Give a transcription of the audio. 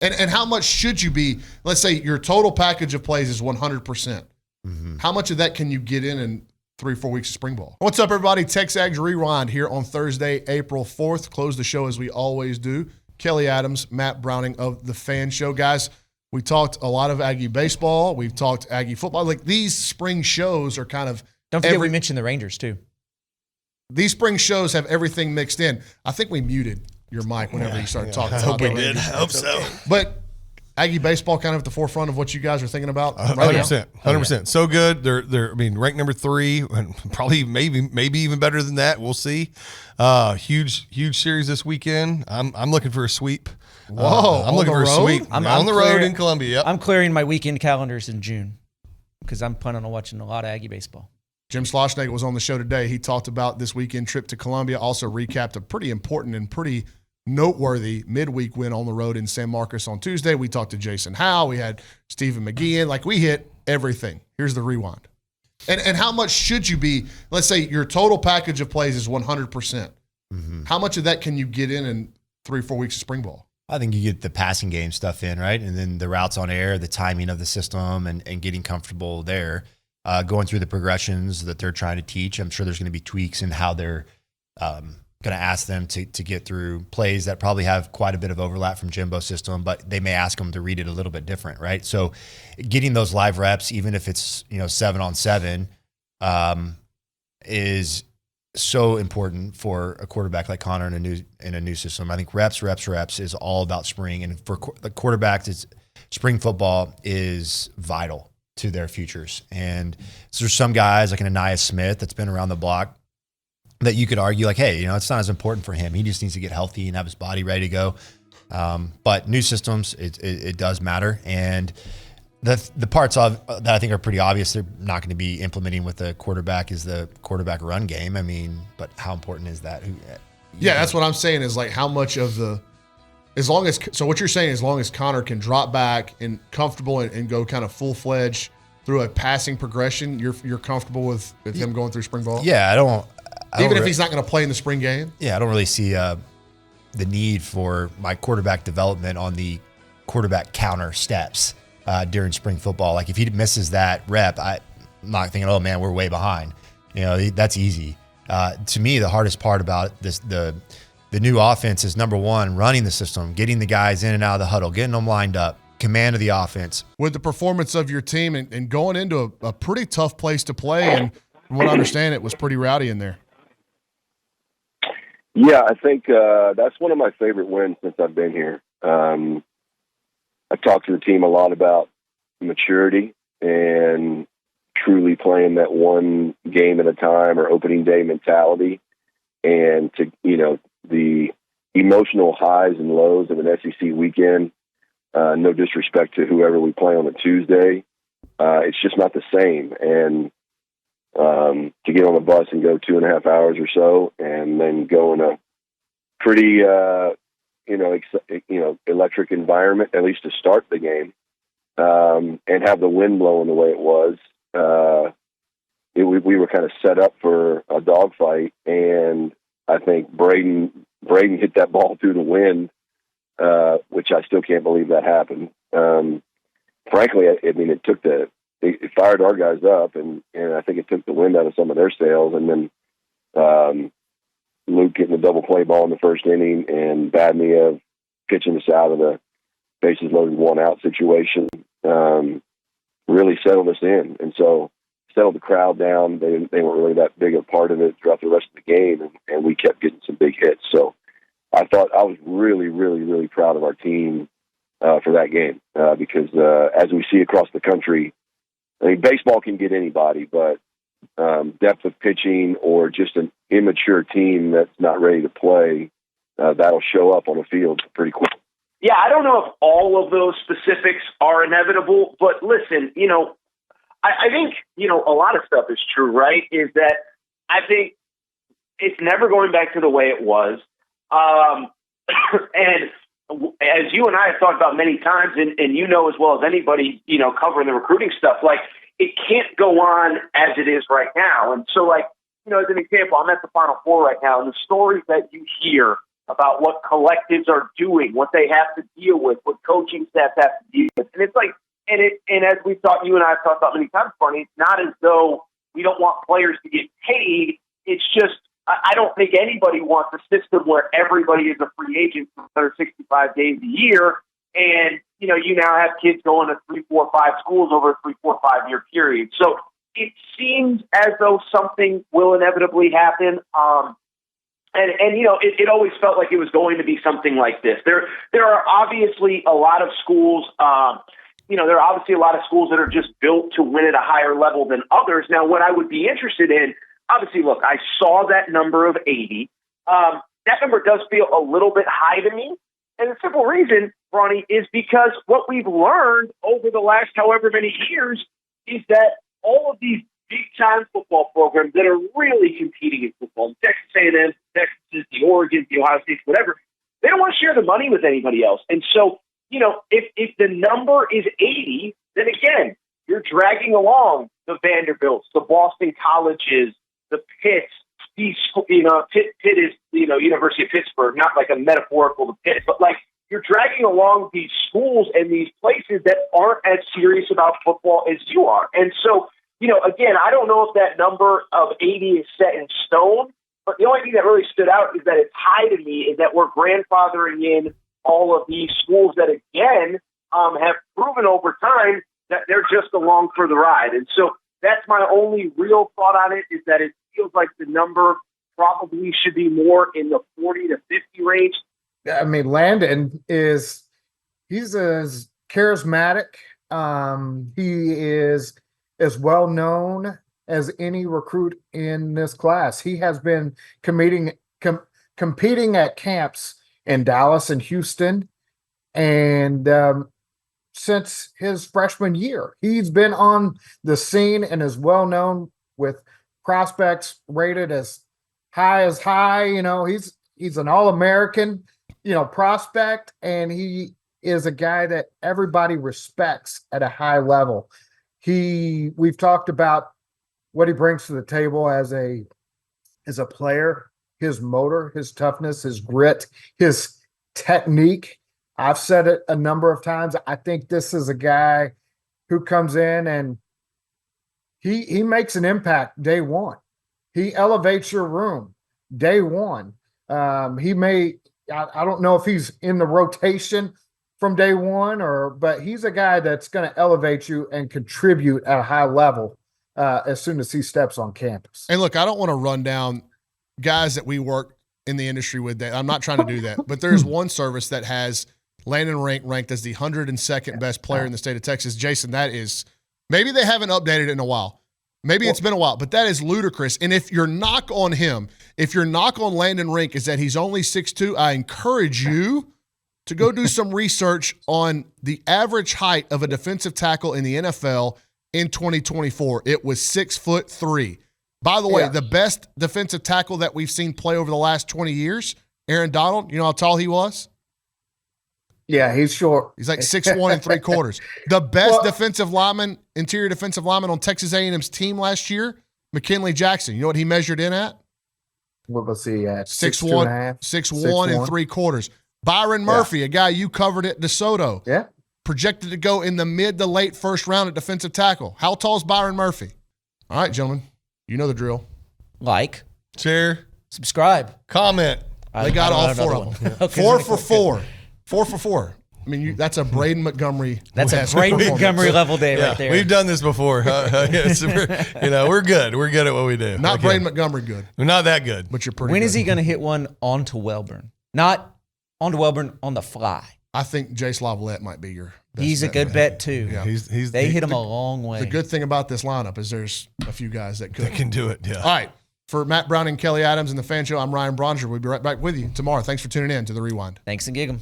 And how much should you be? Let's say your total package of plays is 100%. Mm-hmm. How much of that can you get in 3-4 weeks of spring ball? What's up, everybody? TexAgs Rewind here on Thursday, April 4th. Close the show as we always do. Kelly Adams, Matt Browning of The Fan Show. Guys, we talked a lot of Aggie baseball. We've talked Aggie football. Like, these spring shows are kind of – Don't forget we mentioned the Rangers, too. These spring shows have everything mixed in. I think we muted your mic whenever you started talking. I hope we did. I hope so. But Aggie baseball kind of at the forefront of what you guys are thinking about. 100%. 100%. So good. They're. I mean, ranked number 3, and probably maybe even better than that. We'll see. Huge series this weekend. I'm looking for a sweep. Whoa! I'm looking for a sweep. I'm on the road in Columbia. Yep. I'm clearing my weekend calendars in June because I'm planning on watching a lot of Aggie baseball. Jim Schlossnagle was on the show today. He talked about this weekend trip to Columbia, also recapped a pretty important and pretty noteworthy midweek win on the road in San Marcos on Tuesday. We talked to Jason Howell. We had Stephen McGee in. Like, we hit everything. Here's the rewind. And how much should you be? Let's say your total package of plays is 100%. Mm-hmm. How much of that can you get in 3-4 weeks of spring ball? I think you get the passing game stuff in, right? And then the routes on air, the timing of the system, and getting comfortable there. Going through the progressions that they're trying to teach. I'm sure there's going to be tweaks in how they're going to ask them to get through plays that probably have quite a bit of overlap from Jimbo's system, but they may ask them to read it a little bit different, right? So getting those live reps, even if it's 7-on-7, is so important for a quarterback like Connor in a new system. I think reps is all about spring, and for the quarterbacks, spring football is vital to their futures. And so there's some guys like an Anais Smith that's been around the block that you could argue like, hey, it's not as important for him. He just needs to get healthy and have his body ready to go. But new systems, it does matter. And the parts of that I think are pretty obvious they're not going to be implementing with the quarterback is the quarterback run game. I mean, but how important is that? That's what I'm saying is like how much of the so what you're saying, as long as Connor can drop back and comfortable and go kind of full-fledged through a passing progression, you're comfortable with him going through spring ball? Yeah, I don't if he's not going to play in the spring game? Yeah, I don't really see the need for my quarterback development on the quarterback counter steps during spring football. Like if he misses that rep, I'm not thinking, oh man, we're way behind. That's easy. To me, the hardest part about this, the new offense is, number one, running the system, getting the guys in and out of the huddle, getting them lined up, command of the offense. With the performance of your team and going into a pretty tough place to play, and from what I understand, it was pretty rowdy in there. Yeah, I think that's one of my favorite wins since I've been here. I've talked to the team a lot about maturity and truly playing that one game at a time or opening day mentality, and to the emotional highs and lows of an SEC weekend. No disrespect to whoever we play on a Tuesday. It's just not the same. And to get on a bus and go 2.5 hours or so, and then go in a pretty, electric environment, at least to start the game, and have the wind blowing the way it was. We were kind of set up for a dogfight, and I think Braden hit that ball through the wind, which I still can't believe that happened. Frankly, I mean, it fired our guys up, and I think it took the wind out of some of their sails. And then Luke getting a double play ball in the first inning, and Badmia pitching us out of the bases loaded 1-out situation really settled us in, and so settled the crowd down. They weren't really that big a part of it throughout the rest of the game, and we kept getting some big hits. So I thought I was really, really, really proud of our team for that game because as we see across the country, I mean, baseball can get anybody, but depth of pitching or just an immature team that's not ready to play, that'll show up on the field pretty quick. Yeah, I don't know if all of those specifics are inevitable, but listen, I think, a lot of stuff is true, right? Is that I think it's never going back to the way it was. And as you and I have talked about many times, and as well as anybody, covering the recruiting stuff, like it can't go on as it is right now. And so as an example, I'm at the Final Four right now, and the stories that you hear about what collectives are doing, what they have to deal with, what coaching staff have to deal with. And it's like, and as we thought, you and I have talked about many times, Barney, it's not as though we don't want players to get paid. It's just, I don't think anybody wants a system where everybody is a free agent for 165 days a year. And, you know, you now have kids going to 3, 4, 5 schools over a 3, 4, 5 year period. So it seems as though something will inevitably happen. And you know, it always felt like it was going to be something like this. There are obviously a lot of schools, you know, there are obviously a lot of schools that are just built to win at a higher level than others. Now, what I would be interested in, obviously, look, I saw that number of 80. That number does feel a little bit high to me. And the simple reason, Ronnie, is because what we've learned over the last however many years is that all of these big-time football programs that are really competing in football, Texas A&M, Texas, the Oregon, the Ohio State, whatever, they don't want to share the money with anybody else. And so, you know, if the number is 80, then again, you're dragging along the Vanderbilts, the Boston Colleges, the Pitts, these, you know, Pitt is, you know, University of Pittsburgh, not like a metaphorical to Pitt, but like you're dragging along these schools and these places that aren't as serious about football as you are. And so, you know, again, I don't know if that number of 80 is set in stone, but the only thing that really stood out is that it's high to me, is that we're grandfathering in all of these schools that, again, have proven over time that they're just along for the ride. And so that's my only real thought on it, is that it feels like the number probably should be more in the 40 to 50 range. I mean, Landon he's as charismatic. He is as well known as any recruit in this class. He has been competing at camps in Dallas and Houston, and since his freshman year, he's been on the scene and is well known with prospects rated as high. You know, he's an All-American, you know, prospect, and he is a guy that everybody respects at a high level. We've talked about what he brings to the table as a player, his motor, his toughness, his grit, his technique. I've said it a number of times. I think this is a guy who comes in and he makes an impact day one. He elevates your room day one. I don't know if he's in the rotation from day one, but he's a guy that's going to elevate you and contribute at a high level as soon as he steps on campus. And look, I don't want to run down guys that we work in the industry with. That I'm not trying to do that, but there's one service that has Landon ranked as the 102nd best player in the state of Texas. Jason, that is, maybe they haven't updated it in a while. Maybe it's been a while, but that is ludicrous. And if your knock on him, if your knock on Landon Rink is that he's only 6'2", I encourage you to go do some research on the average height of a defensive tackle in the NFL in 2024. It was 6'3". By the way, the best defensive tackle that we've seen play over the last 20 years, Aaron Donald, you know how tall he was? Yeah, he's short. He's like 6'1" and 3/4. The best defensive lineman, interior defensive lineman on Texas A&M's team last year, McKinley Jackson. You know what he measured in at? What was he at? 6'1", 6'1" and 3/4. Byron Murphy, a guy you covered at DeSoto. Yeah. Projected to go in the mid to late first round at defensive tackle. How tall is Byron Murphy? All right, gentlemen. You know the drill. Like, share, subscribe, comment. They got all four of them. Okay, 4 for 4. 4 for 4. I mean, that's a Braden Montgomery. That's a Braden Montgomery level day right there. We've done this before. We're good. We're good at what we do. Not Braden Montgomery good. We're not that good. But you're pretty When good. is he going to hit one onto Welburn? Not onto Welburn on the fly. I think Jace Lavalette might be your best He's a good bet too. Yeah. They hit him a long way. The good thing about this lineup is there's a few guys that can do it. Yeah. All right. For Matt Brown and Kelly Adams and the Fan Show, I'm Ryan Bronzer. We'll be right back with you tomorrow. Thanks for tuning in to The Rewind. Thanks and gig 'em.